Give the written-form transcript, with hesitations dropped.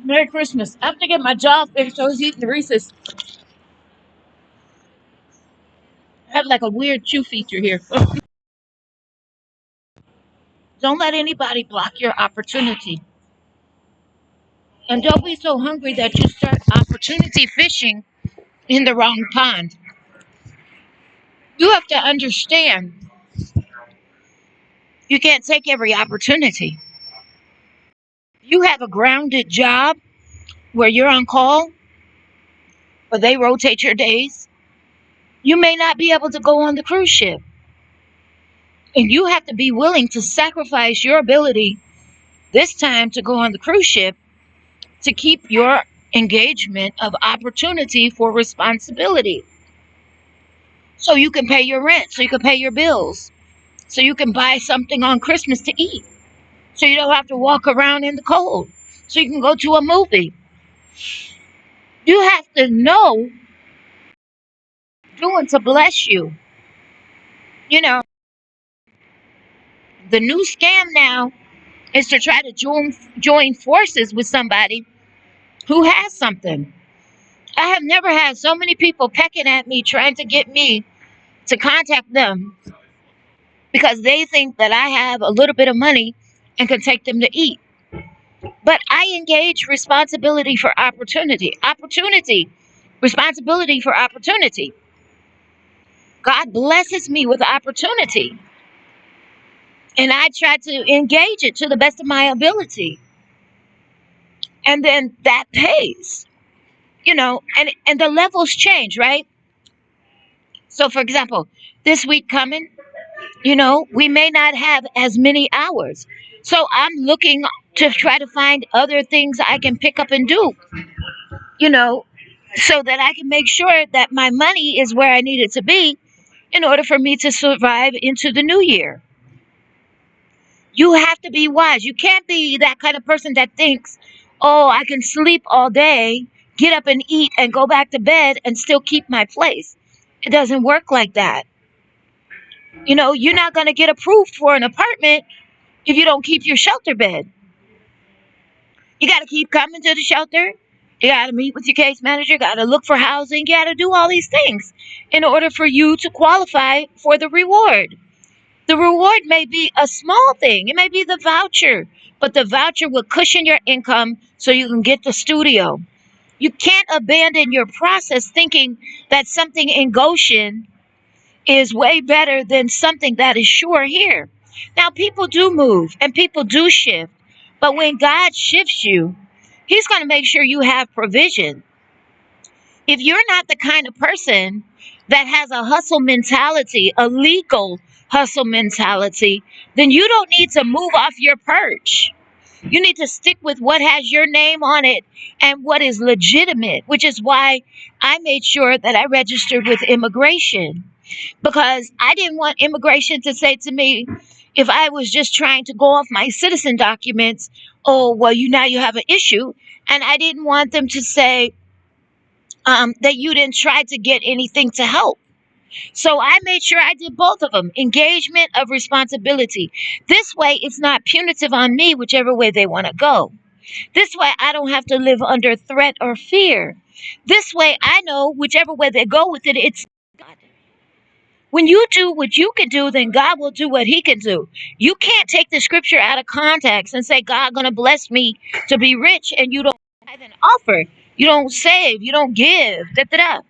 Merry Christmas. I have to get my job fixed. I was eating Reese's. I have like a weird chew feature here. Don't let anybody block your opportunity. And don't be so hungry that you start opportunity fishing in the wrong pond. You have to understand you can't take every opportunity. You have a grounded job where you're on call, or they rotate your days. You may not be able to go on the cruise ship. And you have to be willing to sacrifice your ability this time to go on the cruise ship to keep your engagement of opportunity for responsibility. So you can pay your rent, so you can pay your bills, so you can buy something on Christmas to eat, so you don't have to walk around in the cold, so you can go to a movie. You have to know doing to bless you. You know, the new scam now is to try to join forces with somebody who has something. I have never had so many people pecking at me trying to get me to contact them because they think that I have a little bit of money and can take them to eat. But I engage responsibility for opportunity. Opportunity. Responsibility for opportunity. God blesses me with opportunity. And I try to engage it to the best of my ability. And then that pays. And the levels change, right? So for example, this week coming, we may not have as many hours. So I'm looking to try to find other things I can pick up and do, you know, so that I can make sure that my money is where I need it to be in order for me to survive into the new year. You have to be wise. You can't be that kind of person that thinks, oh, I can sleep all day, get up and eat, and go back to bed and still keep my place. It doesn't work like that. You're not going to get approved for an apartment if you don't keep your shelter bed. You got to keep coming to the shelter. You got to meet with your case manager. You got to look for housing. You got to do all these things in order for you to qualify for the reward. The reward may be a small thing. It may be the voucher, but the voucher will cushion your income so you can get the studio. You can't abandon your process thinking that something in Goshen is way better than something that is sure here. Now, people do move and people do shift, but when God shifts you, He's going to make sure you have provision. If you're not the kind of person that has a hustle mentality, a legal hustle mentality, then you don't need to move off your perch. You need to stick with what has your name on it and what is legitimate, which is why I made sure that I registered with immigration, because I didn't want immigration to say to me, if I was just trying to go off my citizen documents, oh, well, you have an issue. And I didn't want them to say that you didn't try to get anything to help. So I made sure I did both of them. Engagement of responsibility. This way, it's not punitive on me, whichever way they want to go. This way, I don't have to live under threat or fear. This way, I know whichever way they go with it, it's God. When you do what you can do, then God will do what He can do. You can't take the scripture out of context and say, God gonna bless me to be rich, and you don't tithe and offer. You don't save. You don't give. Da, da, da.